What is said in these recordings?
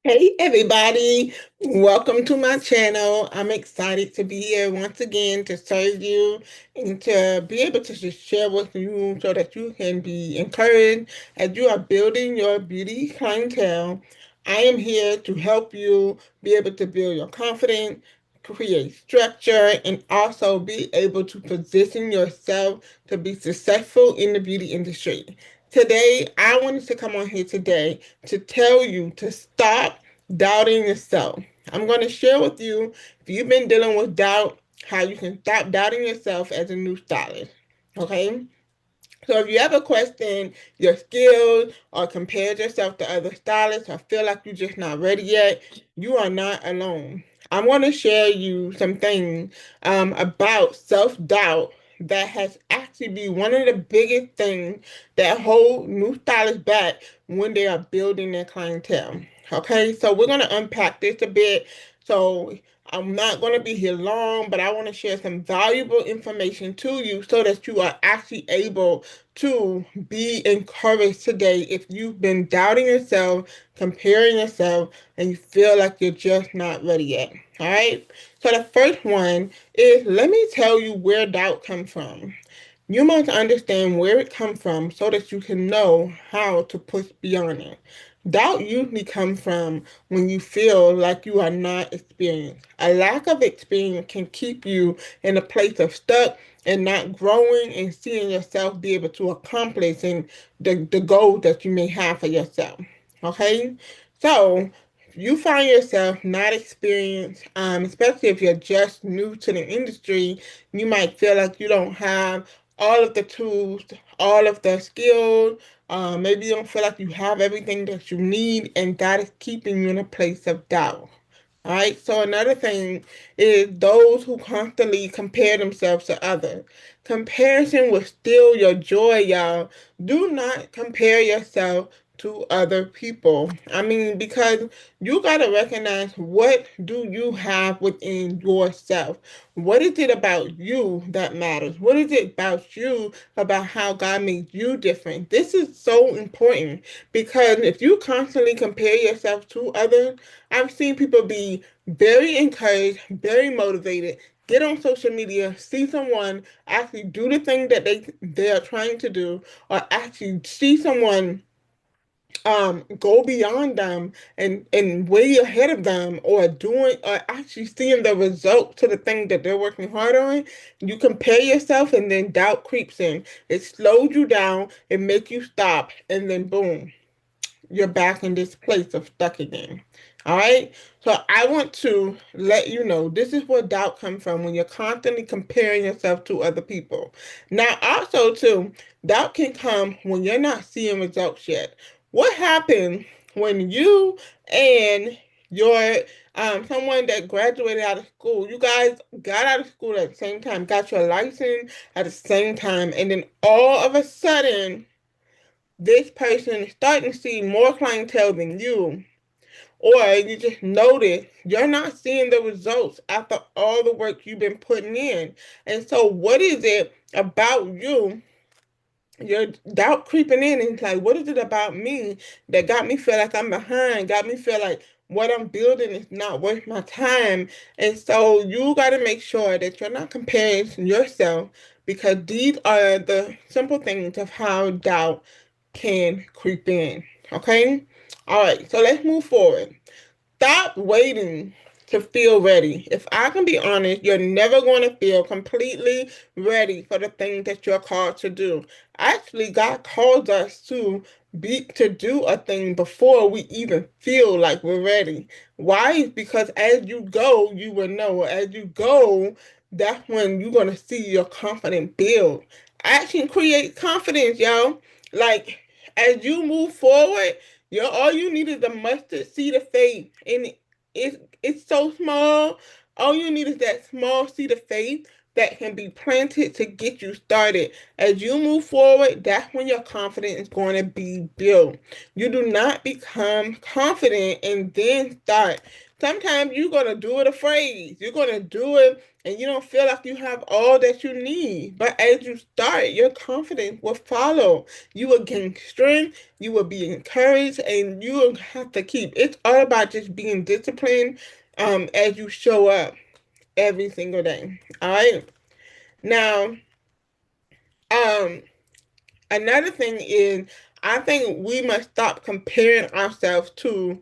Hey everybody, welcome to my channel. I'm excited to be here once again to serve you and to be able to just share with you so that you can be encouraged as you are building your beauty clientele. I am here to help you be able to build your confidence, create structure, and also be able to position yourself to be successful in the beauty industry. Today, I wanted to come on here today to tell you to stop doubting yourself. I'm going to share with you, if you've been dealing with doubt, how you can stop doubting yourself as a new stylist. Okay? So if you ever question your skills or compared yourself to other stylists or feel like you're just not ready yet, you are not alone. I want to share you some things about self-doubt that has actually been one of the biggest things that hold new stylists back when they are building their clientele. Okay, so we're going to unpack this a bit. So I'm not going to be here long, but I want to share some valuable information to you so that you are actually able to be encouraged today if you've been doubting yourself, comparing yourself, and you feel like you're just not ready yet. All right. So the first one is, let me tell you where doubt comes from. You must understand where it comes from so that you can know how to push beyond it. Doubt usually comes from when you feel like you are not experienced. A lack of experience can keep you in a place of stuck and not growing and seeing yourself be able to accomplish and the goals that you may have for yourself. Okay? So you find yourself not experienced, especially if you're just new to the industry, you might feel like you don't have all of the tools, all of the skills. Maybe you don't feel like you have everything that you need, and that is keeping you in a place of doubt. All right. So another thing is those who constantly compare themselves to others. Comparison will steal your joy, y'all. Do not compare yourself to other people. I mean, because you got to recognize, what do you have within yourself? What is it about you that matters? What is it about you, about how God made you different? This is so important, because if you constantly compare yourself to others, I've seen people be very encouraged, very motivated, get on social media, see someone actually do the thing that they are trying to do, or actually see someone go beyond them and way ahead of them, or doing, or actually seeing the result to the thing that they're working hard on. You compare yourself, and then doubt creeps in. It slows you down, it makes you stop, and then boom, you're back in this place of stuck again. All right. So I want to let you know, this is where doubt comes from, when you're constantly comparing yourself to other people. Now, also too, doubt can come when you're not seeing results yet. What happened when you and your someone that graduated out of school, you guys got out of school at the same time, got your license at the same time, and then all of a sudden this person is starting to see more clientele than you, or you just notice you're not seeing the results after all the work you've been putting in. And so, what is it about you? Your doubt creeping in, and it's like, what is it about me that got me feel like I'm behind, got me feel like what I'm building is not worth my time? And so you got to make sure that you're not comparing yourself, because these are the simple things of how doubt can creep in. Okay? All right, so let's move forward. Stop waiting to feel ready. If I can be honest, you're never going to feel completely ready for the thing that you're called to do. Actually, God calls us to do a thing before we even feel like we're ready. Why? Because as you go, you will know. As you go, that's when you're gonna see your confidence build. Action creates confidence, y'all. Like, as you move forward, all you need is a mustard seed of faith, and it's so small. All you need is that small seed of faith that can be planted to get you started. As you move forward, that's when your confidence is going to be built. You do not become confident and then start sometimes you're gonna do it afraid. You're gonna do it and you don't feel like you have all that you need. But as you start, your confidence will follow. You will gain strength, you will be encouraged, and you will have to keep. It's all about just being disciplined as you show up every single day. All right. Now, um, another thing is I think we must stop comparing ourselves to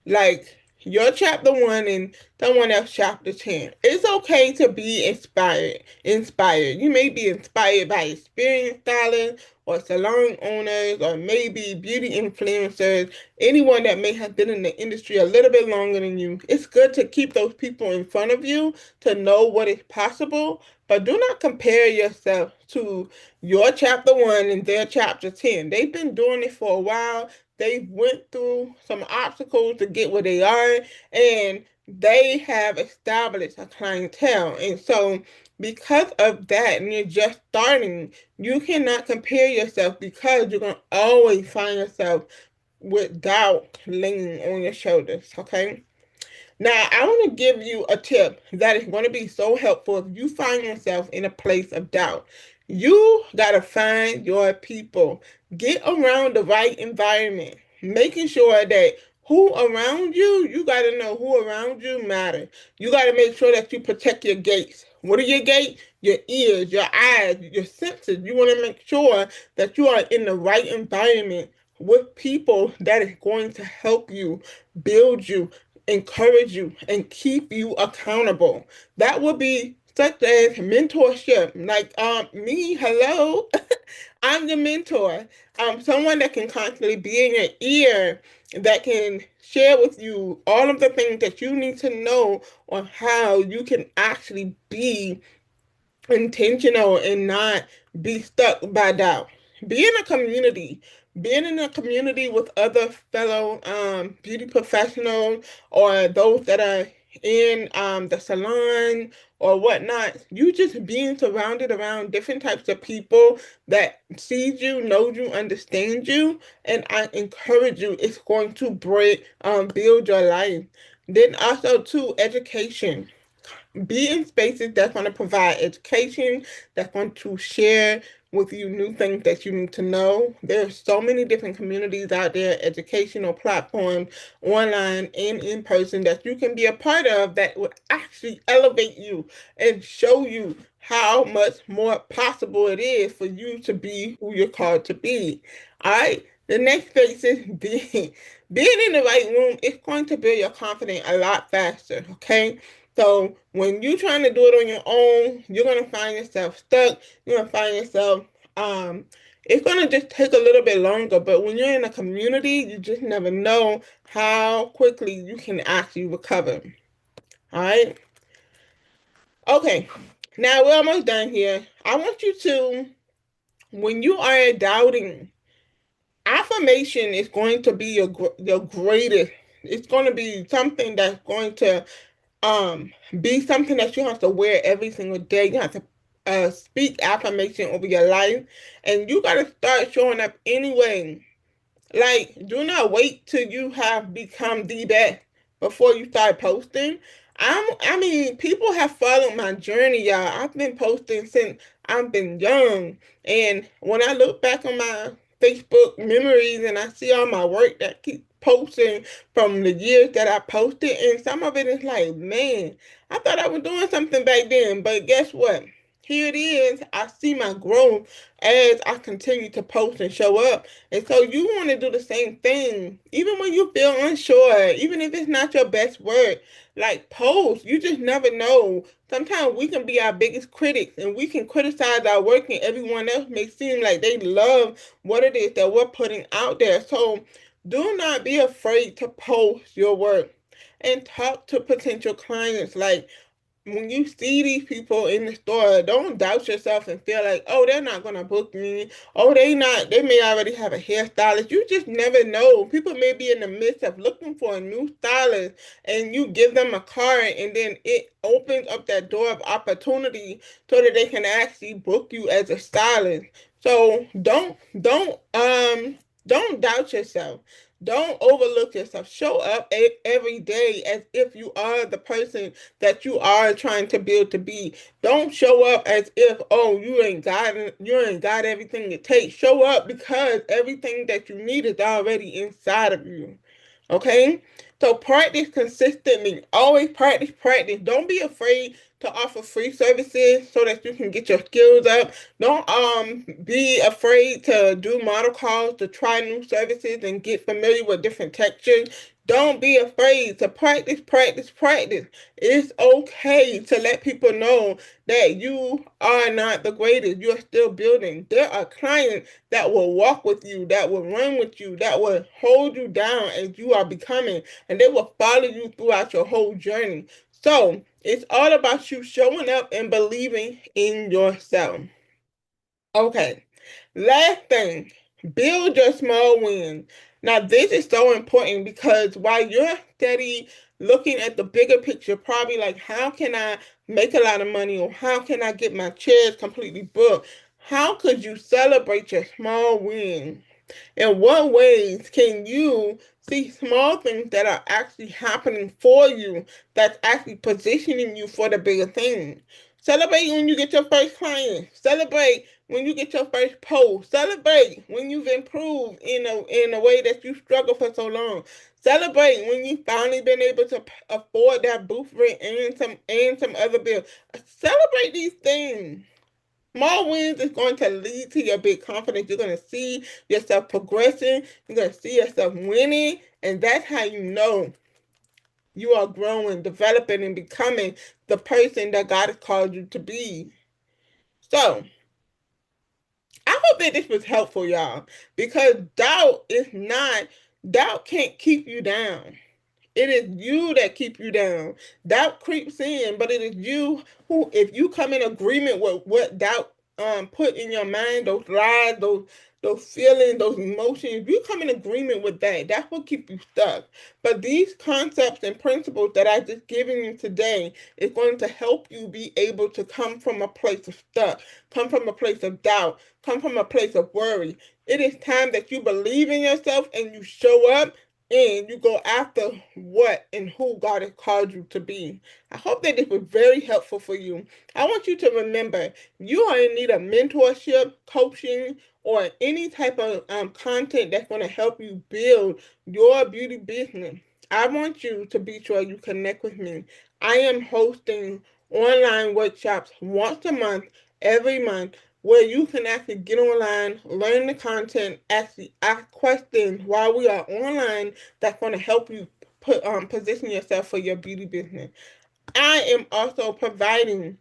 like your chapter one and someone else chapter 10. It's okay to be inspired. You may be inspired by experienced stylists or salon owners or maybe beauty influencers, anyone that may have been in the industry a little bit longer than you. It's good to keep those people in front of you to know what is possible, but do not compare yourself to your chapter one and their chapter 10. They've been doing it for a while. They went through some obstacles to get where they are, and they have established a clientele. And so, because of that, and you're just starting, you cannot compare yourself because you're going to always find yourself with doubt leaning on your shoulders. Okay. Now, I want to give you a tip that is going to be so helpful if you find yourself in a place of doubt. You got to find your people. Get around the right environment, making sure that who around you, you got to know who around you matter. You got to make sure that you protect your gates. What are your gates? Your ears, your eyes, your senses. You want to make sure that you are in the right environment with people that is going to help you, build you, encourage you, and keep you accountable. That would be such as mentorship. Like me, hello. I'm the mentor. Someone that can constantly be in your ear, that can share with you all of the things that you need to know on how you can actually be intentional and not be stuck by doubt. Be in a community, being in a community with other fellow beauty professionals or those that are in the salon or whatnot. You just being surrounded around different types of people that sees you, knows you, understands you, and I encourage you. It's going to build your life. Then also too, education. Be in spaces that's going to provide education, that's going to share with you new things that you need to know. There's so many different communities out there, educational platforms, online and in person, that you can be a part of that will actually elevate you and show you how much more possible it is for you to be who you're called to be. All right. The next phase is being in the right room. It's going to build your confidence a lot faster. Okay. So when you're trying to do it on your own, you're gonna find yourself stuck. You're gonna find yourself it's gonna just take a little bit longer. But when you're in a community, you just never know how quickly you can actually recover. All right. Okay. Now we're almost done here. I want you to, when you are doubting, affirmation is going to be your greatest. It's going to be something that's going to be something that you have to wear every single day. You have to speak affirmation over your life, and you got to start showing up anyway. Like, do not wait till you have become the best before you start posting. I mean, people have followed my journey, y'all. I've been posting since I've been young. And when I look back on my Facebook memories and I see all my work that keep posting from the years that I posted, and some of it is like, man, I thought I was doing something back then, but guess what? Here it is. I see my growth as I continue to post and show up. And so you want to do the same thing, even when you feel unsure, even if it's not your best work, like post. You just never know. Sometimes we can be our biggest critics and we can criticize our work, and everyone else may seem like they love what it is that we're putting out there. So do not be afraid to post your work and talk to potential clients. Like, when you see these people in the store, don't doubt yourself and feel like, oh, they're not gonna book me. Oh, they may already have a hairstylist. You just never know. People may be in the midst of looking for a new stylist, and you give them a card, and then it opens up that door of opportunity so that they can actually book you as a stylist. So don't doubt yourself. Don't overlook yourself. Show up every day as if you are the person that you are trying to build to be. Don't show up as if, oh, you ain't got everything it takes. Show up because everything that you need is already inside of you. Okay? So practice consistently. Always practice, practice. Don't be afraid to offer free services so that you can get your skills up. Don't be afraid to do model calls to try new services and get familiar with different textures. Don't be afraid to practice, practice, practice. It's okay to let people know that you are not the greatest. You're still building. There are clients that will walk with you, that will run with you, that will hold you down as you are becoming, and they will follow you throughout your whole journey. So it's all about you showing up and believing in yourself. Okay. Last thing, build your small wins. Now, this is so important because while you're steady looking at the bigger picture, probably like, how can I make a lot of money or how can I get my chairs completely booked? How could you celebrate your small wins? In what ways can you see small things that are actually happening for you that's actually positioning you for the bigger thing? Celebrate when you get your first client. Celebrate when you get your first post. Celebrate when you've improved in a way that you struggled for so long. Celebrate when you finally been able to afford that booth rent and some other bills. Celebrate these things. Small wins is going to lead to your big confidence. You're going to see yourself progressing. You're going to see yourself winning. And that's how you know you are growing, developing, and becoming the person that God has called you to be. So, I hope that this was helpful, y'all, because doubt can't keep you down. It is you that keep you down. Doubt creeps in, but it is you who, if you come in agreement with what doubt put in your mind, those lies, those feelings, those emotions, if you come in agreement with that, that's what keeps you stuck. But these concepts and principles that I just given you today is going to help you be able to come from a place of stuck, come from a place of doubt, come from a place of worry. It is time that you believe in yourself and you show up and you go after what and who God has called you to be. I hope that this was very helpful for you. I want you to remember you are in need of mentorship, coaching, or any type of content that's going to help you build your beauty business. I want you to be sure you connect with me. I am hosting online workshops once a month, every month, where you can actually get online, learn the content, actually ask questions while we are online that's going to help you position yourself for your beauty business. I am also providing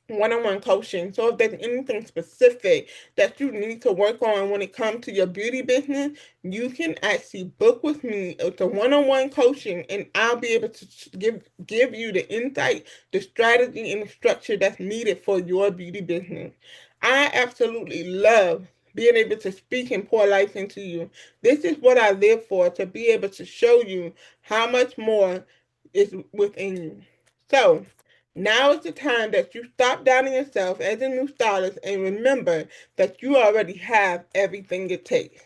one-on-one coaching. So if there's anything specific that you need to work on when it comes to your beauty business, you can actually book with me. It's a one-on-one coaching, and I'll be able to give you the insight, the strategy, and the structure that's needed for your beauty business. I absolutely love being able to speak and pour life into you. This is what I live for, to be able to show you how much more is within you. So, now is the time that you stop doubting yourself as a new stylist and remember that you already have everything it takes.